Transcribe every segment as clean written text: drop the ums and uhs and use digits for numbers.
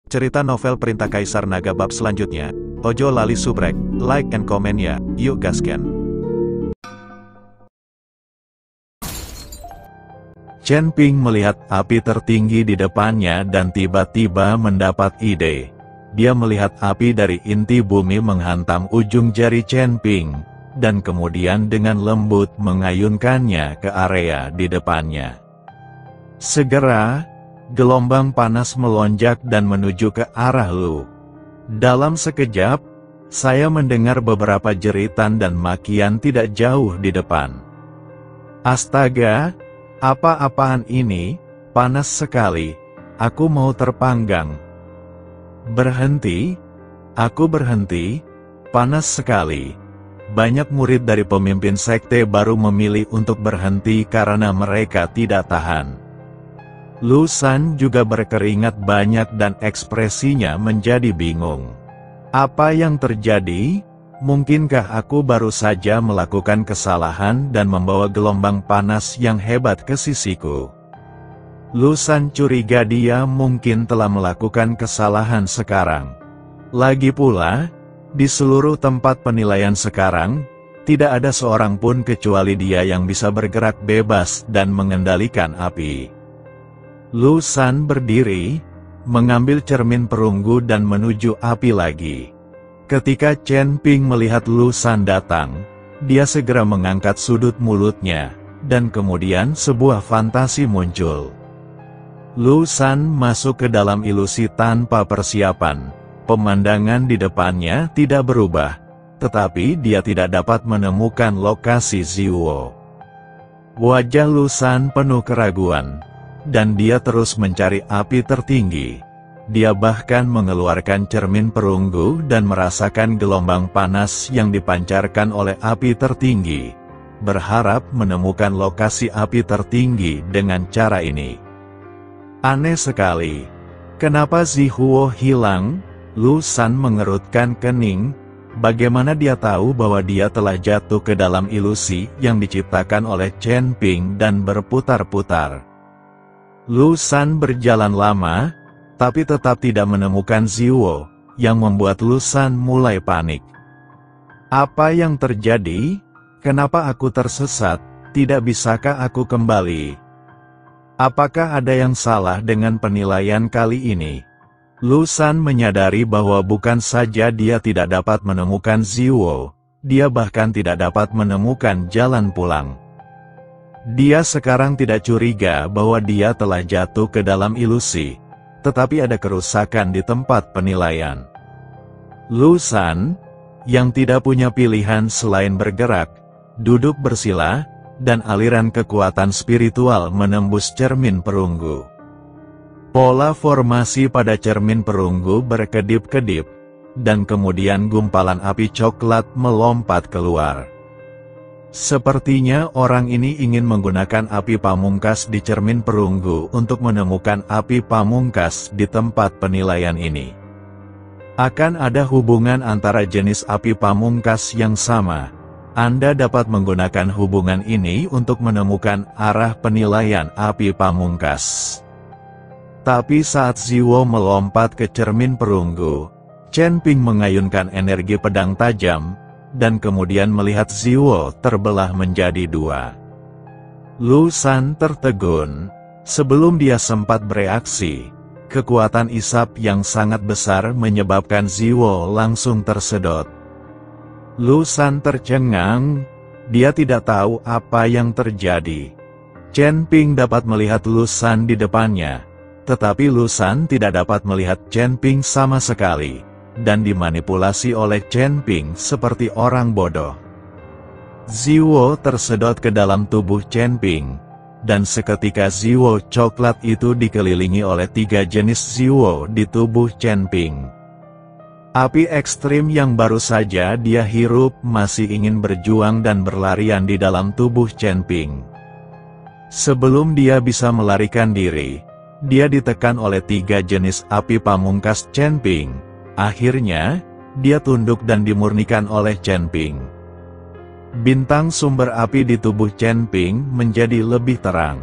Cerita novel Perintah Kaisar Naga bab selanjutnya. Ojo lali subrek, like and comment ya, yuk gasken. Chen Ping melihat api tertinggi di depannya dan tiba-tiba mendapat ide. Dia melihat api dari inti bumi menghantam ujung jari Chen Ping, dan kemudian dengan lembut mengayunkannya ke area di depannya. Segera, gelombang panas melonjak dan menuju ke arah Lu. Dalam sekejap, saya mendengar beberapa jeritan dan makian tidak jauh di depan. Astaga, apa-apaan ini? Panas sekali, aku mau terpanggang. Berhenti, aku berhenti, panas sekali. Banyak murid dari pemimpin sekte baru memilih untuk berhenti karena mereka tidak tahan. Lu San juga berkeringat banyak dan ekspresinya menjadi bingung. Apa yang terjadi? Mungkinkah aku baru saja melakukan kesalahan dan membawa gelombang panas yang hebat ke sisiku? Lu San curiga dia mungkin telah melakukan kesalahan sekarang. Lagi pula, di seluruh tempat penilaian sekarang, tidak ada seorang pun kecuali dia yang bisa bergerak bebas dan mengendalikan api. Lu San berdiri, mengambil cermin perunggu dan menuju api lagi. Ketika Chen Ping melihat Lu San datang, dia segera mengangkat sudut mulutnya, dan kemudian sebuah fantasi muncul. Lu San masuk ke dalam ilusi tanpa persiapan. Pemandangan di depannya tidak berubah, tetapi dia tidak dapat menemukan lokasi Ziwo. Wajah Lu San penuh keraguan, dan dia terus mencari api tertinggi. Dia bahkan mengeluarkan cermin perunggu dan merasakan gelombang panas yang dipancarkan oleh api tertinggi, berharap menemukan lokasi api tertinggi dengan cara ini. Aneh sekali. Kenapa Zihuo hilang? Lu San mengerutkan kening. Bagaimana dia tahu bahwa dia telah jatuh ke dalam ilusi yang diciptakan oleh Chen Ping dan berputar-putar? Lu San berjalan lama, tapi tetap tidak menemukan Ziwo, yang membuat Lu San mulai panik. Apa yang terjadi? Kenapa aku tersesat? Tidak bisakah aku kembali? Apakah ada yang salah dengan penilaian kali ini? Lu San menyadari bahwa bukan saja dia tidak dapat menemukan Ziwo, dia bahkan tidak dapat menemukan jalan pulang. Dia sekarang tidak curiga bahwa dia telah jatuh ke dalam ilusi, tetapi ada kerusakan di tempat penilaian. Lu San, yang tidak punya pilihan selain bergerak, duduk bersila, dan aliran kekuatan spiritual menembus cermin perunggu. Pola formasi pada cermin perunggu berkedip-kedip, dan kemudian gumpalan api coklat melompat keluar. Sepertinya orang ini ingin menggunakan api pamungkas di cermin perunggu untuk menemukan api pamungkas di tempat penilaian ini. Akan ada hubungan antara jenis api pamungkas yang sama. Anda dapat menggunakan hubungan ini untuk menemukan arah penilaian api pamungkas. Tapi saat Ziwo melompat ke cermin perunggu, Chen Ping mengayunkan energi pedang tajam, dan kemudian melihat Ziwo terbelah menjadi dua. Lu San tertegun. Sebelum dia sempat bereaksi, kekuatan isap yang sangat besar menyebabkan Ziwo langsung tersedot. Lu San tercengang, dia tidak tahu apa yang terjadi. Chen Ping dapat melihat Lu San di depannya, tetapi Lu San tidak dapat melihat Chen Ping sama sekali, dan dimanipulasi oleh Chen Ping seperti orang bodoh. Ziwo tersedot ke dalam tubuh Chen Ping, dan seketika Ziwo coklat itu dikelilingi oleh 3 jenis Ziwo di tubuh Chen Ping. Api ekstrim yang baru saja dia hirup masih ingin berjuang dan berlarian di dalam tubuh Chen Ping. Sebelum dia bisa melarikan diri, dia ditekan oleh 3 jenis api pamungkas Chen Ping. Akhirnya, dia tunduk dan dimurnikan oleh Chen Ping. Bintang sumber api di tubuh Chen Ping menjadi lebih terang.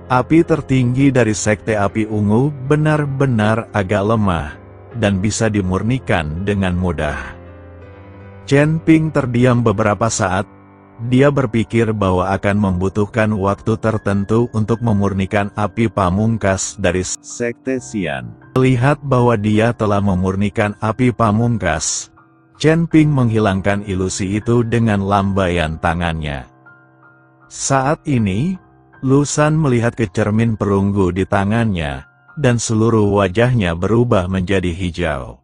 Api tertinggi dari Sekte Api Ungu benar-benar agak lemah, dan bisa dimurnikan dengan mudah. Chen Ping terdiam beberapa saat. Dia berpikir bahwa akan membutuhkan waktu tertentu untuk memurnikan api pamungkas dari sekte Xian. Melihat bahwa dia telah memurnikan api pamungkas, Chen Ping menghilangkan ilusi itu dengan lambaian tangannya. Saat ini, Lu San melihat ke cermin perunggu di tangannya, dan seluruh wajahnya berubah menjadi hijau.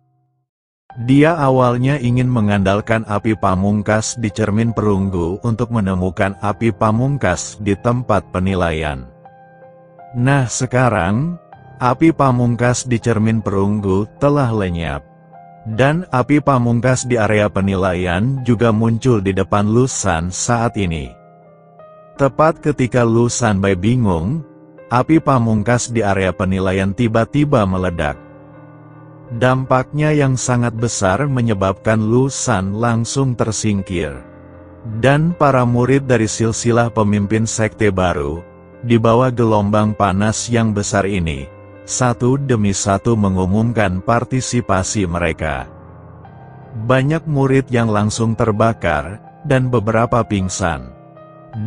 Dia awalnya ingin mengandalkan api pamungkas di cermin perunggu untuk menemukan api pamungkas di tempat penilaian. Nah sekarang, api pamungkas di cermin perunggu telah lenyap. Dan api pamungkas di area penilaian juga muncul di depan Lu San saat ini. Tepat ketika Lu Sanbai bingung, api pamungkas di area penilaian tiba-tiba meledak. Dampaknya yang sangat besar menyebabkan Lu San langsung tersingkir. Dan para murid dari silsilah pemimpin sekte baru, di bawah gelombang panas yang besar ini, satu demi satu mengumumkan partisipasi mereka. Banyak murid yang langsung terbakar, dan beberapa pingsan.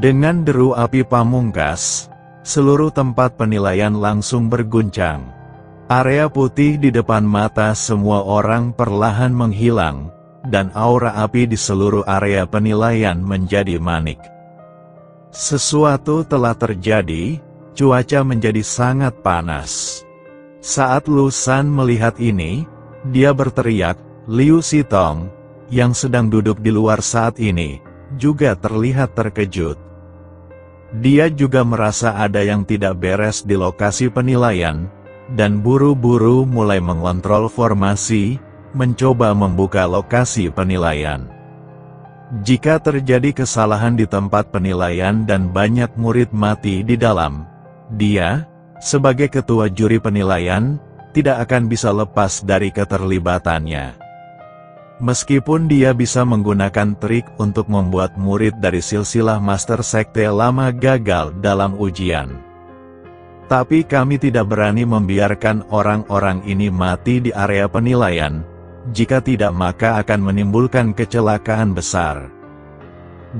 Dengan deru api pamungkas, seluruh tempat penilaian langsung berguncang. Area putih di depan mata semua orang perlahan menghilang, dan aura api di seluruh area penilaian menjadi manik. Sesuatu telah terjadi, cuaca menjadi sangat panas. Saat Lu San melihat ini, dia berteriak, Liu Sitong, yang sedang duduk di luar saat ini, juga terlihat terkejut. Dia juga merasa ada yang tidak beres di lokasi penilaian, dan buru-buru mulai mengontrol formasi, mencoba membuka lokasi penilaian. Jika terjadi kesalahan di tempat penilaian dan banyak murid mati di dalam, dia, sebagai ketua juri penilaian, tidak akan bisa lepas dari keterlibatannya. Meskipun dia bisa menggunakan trik untuk membuat murid dari silsilah master sekte lama gagal dalam ujian. Tapi kami tidak berani membiarkan orang-orang ini mati di area penilaian, jika tidak maka akan menimbulkan kecelakaan besar.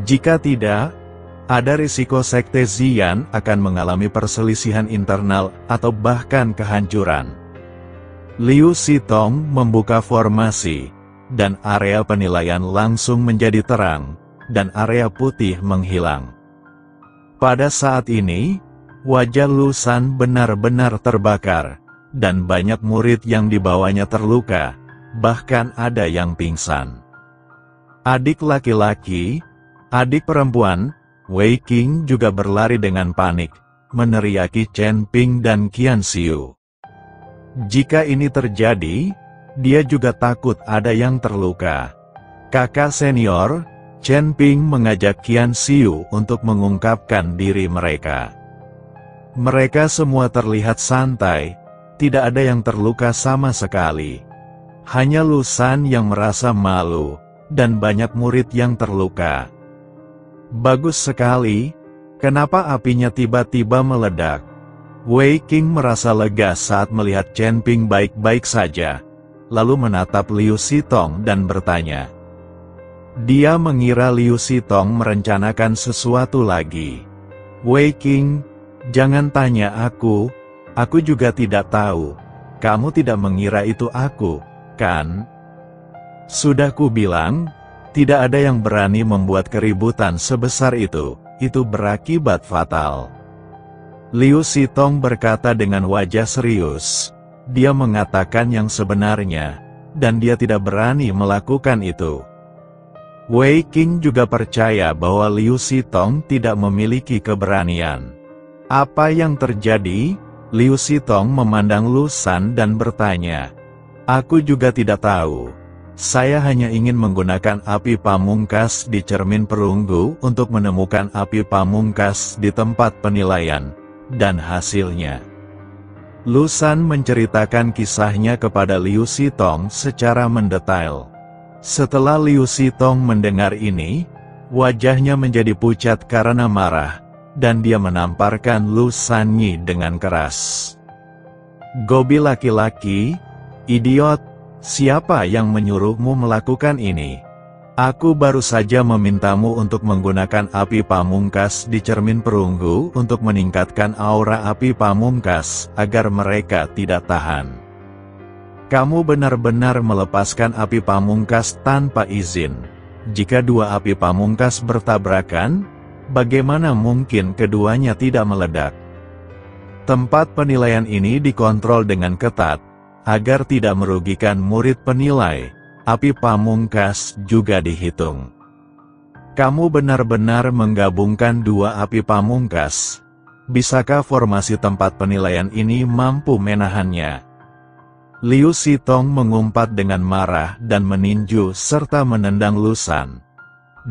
Jika tidak, ada risiko sekte Xian akan mengalami perselisihan internal atau bahkan kehancuran. Liu Sitong membuka formasi, dan area penilaian langsung menjadi terang, dan area putih menghilang. Pada saat ini, wajah Lu San benar-benar terbakar, dan banyak murid yang dibawanya terluka, bahkan ada yang pingsan. Adik laki-laki, adik perempuan, Wei Qing juga berlari dengan panik, meneriaki Chen Ping dan Qian Xiu. Jika ini terjadi, dia juga takut ada yang terluka. Kakak senior, Chen Ping mengajak Qian Xiu untuk mengungkapkan diri mereka. Mereka semua terlihat santai, tidak ada yang terluka sama sekali. Hanya Lu San yang merasa malu, dan banyak murid yang terluka. Bagus sekali, kenapa apinya tiba-tiba meledak? Wei Qing merasa lega saat melihat Chen Ping baik-baik saja, lalu menatap Liu Sitong dan bertanya. Dia mengira Liu Sitong merencanakan sesuatu lagi. Wei Qing, jangan tanya aku juga tidak tahu. Kamu tidak mengira itu aku, kan? Sudah ku bilang, tidak ada yang berani membuat keributan sebesar itu berakibat fatal. Liu Sitong berkata dengan wajah serius. Dia mengatakan yang sebenarnya, dan dia tidak berani melakukan itu. Wei Qing juga percaya bahwa Liu Sitong tidak memiliki keberanian. Apa yang terjadi? Liu Sitong memandang Lu San dan bertanya. Aku juga tidak tahu. Saya hanya ingin menggunakan api pamungkas di cermin perunggu untuk menemukan api pamungkas di tempat penilaian, dan hasilnya. Lu San menceritakan kisahnya kepada Liu Sitong secara mendetail. Setelah Liu Sitong mendengar ini, wajahnya menjadi pucat karena marah, dan dia menamparkan Lu Sanyi dengan keras. Gobi laki-laki, idiot, Siapa yang menyuruhmu melakukan ini? Aku baru saja memintamu untuk menggunakan api pamungkas di cermin perunggu untuk meningkatkan aura api pamungkas agar mereka tidak tahan. Kamu benar-benar melepaskan api pamungkas tanpa izin. Jika dua api pamungkas bertabrakan, bagaimana mungkin keduanya tidak meledak? Tempat penilaian ini dikontrol dengan ketat, agar tidak merugikan murid penilai. Api pamungkas juga dihitung. Kamu benar-benar menggabungkan dua api pamungkas. Bisakah formasi tempat penilaian ini mampu menahannya? Liu Sitong mengumpat dengan marah dan meninju serta menendang Lusan.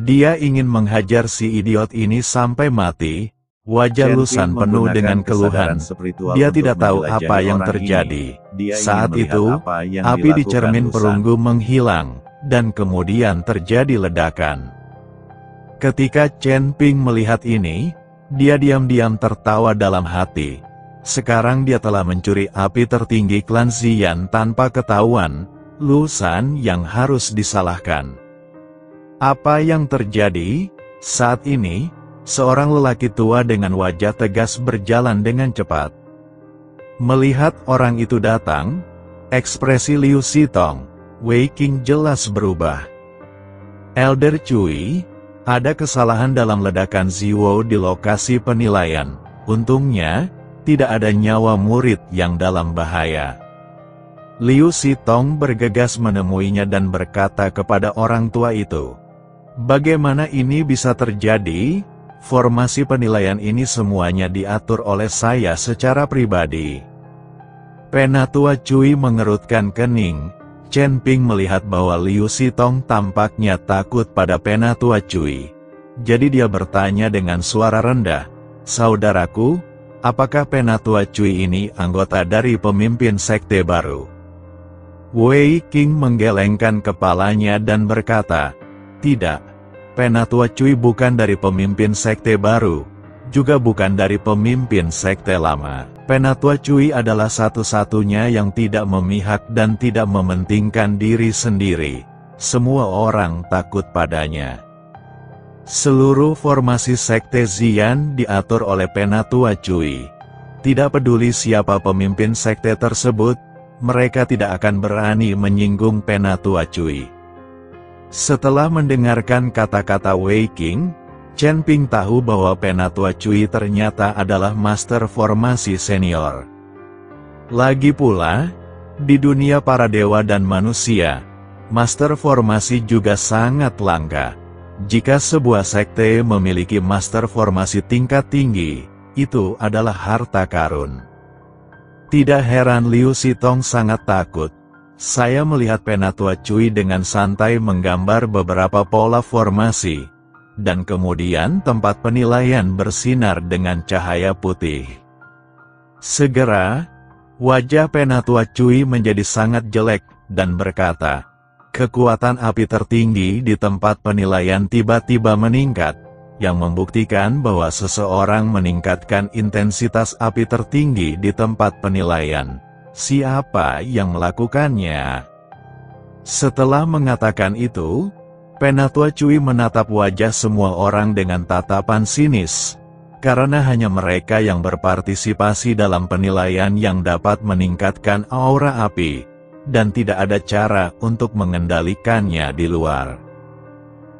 Dia ingin menghajar si idiot ini sampai mati. Wajah Lusan penuh dengan keluhan. Dia tidak tahu apa yang terjadi. Saat itu, api di cermin perunggu menghilang, dan kemudian terjadi ledakan. Ketika Chen Ping melihat ini, dia diam-diam tertawa dalam hati. Sekarang dia telah mencuri api tertinggi klan Xian tanpa ketahuan. Lusan yang harus disalahkan. Apa yang terjadi? Saat ini, seorang lelaki tua dengan wajah tegas berjalan dengan cepat. Melihat orang itu datang, ekspresi Liu Sitong, Wei Qing jelas berubah. Elder Cui, ada kesalahan dalam ledakan Ziwo di lokasi penilaian. Untungnya, tidak ada nyawa murid yang dalam bahaya. Liu Sitong bergegas menemuinya dan berkata kepada orang tua itu, "Bagaimana ini bisa terjadi? Formasi penilaian ini semuanya diatur oleh saya secara pribadi." Penatua Cui mengerutkan kening. Chen Ping melihat bahwa Liu Sitong tampaknya takut pada Penatua Cui. Jadi dia bertanya dengan suara rendah, "Saudaraku, apakah Penatua Cui ini anggota dari pemimpin sekte baru?" Wei Qing menggelengkan kepalanya dan berkata, "Tidak. Penatua Cui bukan dari pemimpin sekte baru, juga bukan dari pemimpin sekte lama. Penatua Cui adalah satu-satunya yang tidak memihak dan tidak mementingkan diri sendiri. Semua orang takut padanya. Seluruh formasi sekte Xian diatur oleh Penatua Cui. Tidak peduli siapa pemimpin sekte tersebut, mereka tidak akan berani menyinggung Penatua Cui." Setelah mendengarkan kata-kata Wei Qing, Chen Ping tahu bahwa Penatua Cui ternyata adalah master formasi senior. Lagi pula, di dunia para dewa dan manusia, master formasi juga sangat langka. Jika sebuah sekte memiliki master formasi tingkat tinggi, itu adalah harta karun. Tidak heran Liu Sitong sangat takut. Saya melihat Penatua Cui dengan santai menggambar beberapa pola formasi, dan kemudian tempat penilaian bersinar dengan cahaya putih. Segera, wajah Penatua Cui menjadi sangat jelek, dan berkata, "Kekuatan api tertinggi di tempat penilaian tiba-tiba meningkat, yang membuktikan bahwa seseorang meningkatkan intensitas api tertinggi di tempat penilaian. Siapa yang melakukannya?" Setelah mengatakan itu, Penatua Cui menatap wajah semua orang dengan tatapan sinis, karena hanya mereka yang berpartisipasi dalam penilaian yang dapat meningkatkan aura api, dan tidak ada cara untuk mengendalikannya di luar.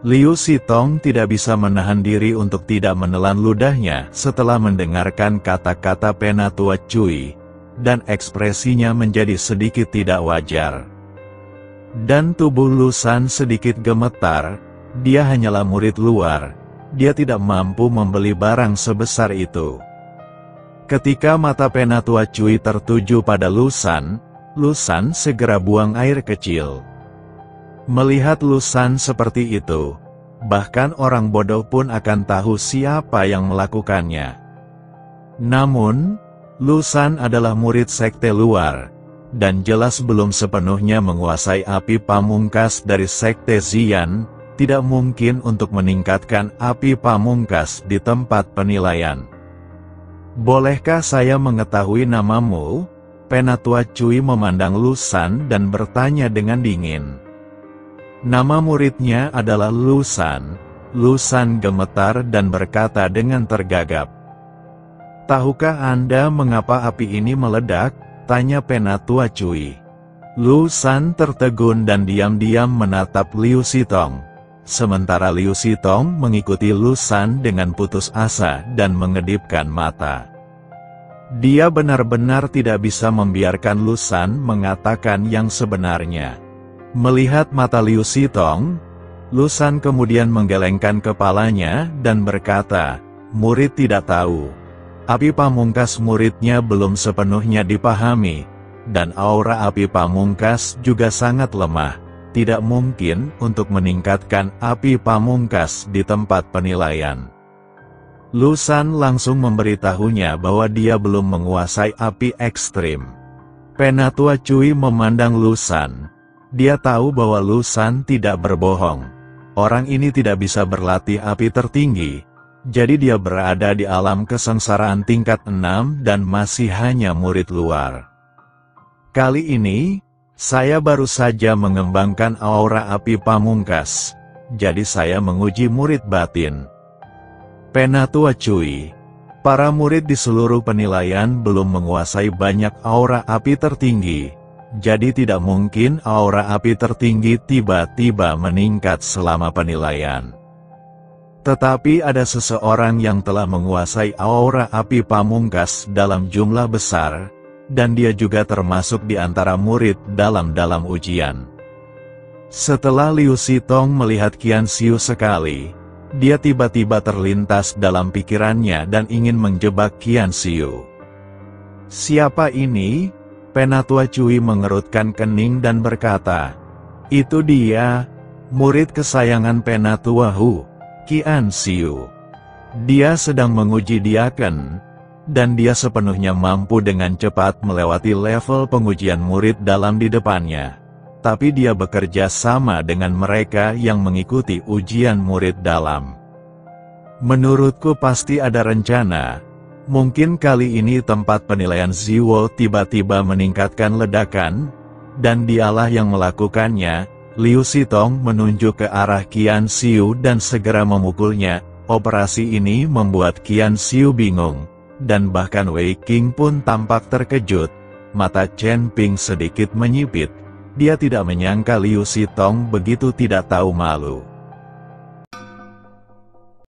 Liu Sitong tidak bisa menahan diri untuk tidak menelan ludahnya setelah mendengarkan kata-kata Penatua Cui, dan ekspresinya menjadi sedikit tidak wajar. Dan tubuh Lusan sedikit gemetar. Dia hanyalah murid luar, dia tidak mampu membeli barang sebesar itu. Ketika mata Penatua Cui tertuju pada Lusan, Lusan segera buang air kecil. Melihat Lusan seperti itu, bahkan orang bodoh pun akan tahu siapa yang melakukannya. Namun, Lusan adalah murid sekte luar, dan jelas belum sepenuhnya menguasai api pamungkas dari sekte Xian, tidak mungkin untuk meningkatkan api pamungkas di tempat penilaian. "Bolehkah saya mengetahui namamu?" Penatua Cui memandang Lu San dan bertanya dengan dingin. Nama muridnya adalah Lu San. Lu San gemetar dan berkata dengan tergagap. Tahukah Anda mengapa api ini meledak? Tanya Penatua Cui. Lu San tertegun dan diam-diam menatap Liu Sitong. Sementara Liu Sitong mengikuti Lu San dengan putus asa dan mengedipkan mata. Dia benar-benar tidak bisa membiarkan Lu San mengatakan yang sebenarnya. Melihat mata Liu Sitong, Lu San kemudian menggelengkan kepalanya dan berkata, murid tidak tahu. Api pamungkas muridnya belum sepenuhnya dipahami, dan aura api pamungkas juga sangat lemah. Tidak mungkin untuk meningkatkan api pamungkas di tempat penilaian. Lu San langsung memberitahunya bahwa dia belum menguasai api ekstrim. Penatua Cui memandang Lu San. Dia tahu bahwa Lu San tidak berbohong. Orang ini tidak bisa berlatih api tertinggi, jadi dia berada di alam kesengsaraan tingkat 6 dan masih hanya murid luar. Kali ini, saya baru saja mengembangkan aura api pamungkas, jadi saya menguji murid batin. Penatua Cui, para murid di seluruh penilaian belum menguasai banyak aura api tertinggi, jadi tidak mungkin aura api tertinggi tiba-tiba meningkat selama penilaian. Tetapi ada seseorang yang telah menguasai aura api pamungkas dalam jumlah besar, dan dia juga termasuk di antara murid dalam ujian. Setelah Liu Sitong melihat Qian Xiu sekali, dia tiba-tiba terlintas dalam pikirannya dan ingin menjebak Qian Xiu. Siapa ini? Penatua Cui mengerutkan kening dan berkata, itu dia, murid kesayangan Penatua Hu, Qian Xiu. Dia sedang menguji Diaken, dan dia sepenuhnya mampu dengan cepat melewati level pengujian murid dalam di depannya. Tapi dia bekerja sama dengan mereka yang mengikuti ujian murid dalam. Menurutku pasti ada rencana. Mungkin kali ini tempat penilaian Ziwo tiba-tiba meningkatkan ledakan, dan dialah yang melakukannya. Liu Sitong menunjuk ke arah Qian Xiu dan segera memukulnya. Operasi ini membuat Qian Xiu bingung. Dan bahkan Wei Qing pun tampak terkejut. Mata Chen Ping sedikit menyipit. Dia tidak menyangka Liu Sitong begitu tidak tahu malu.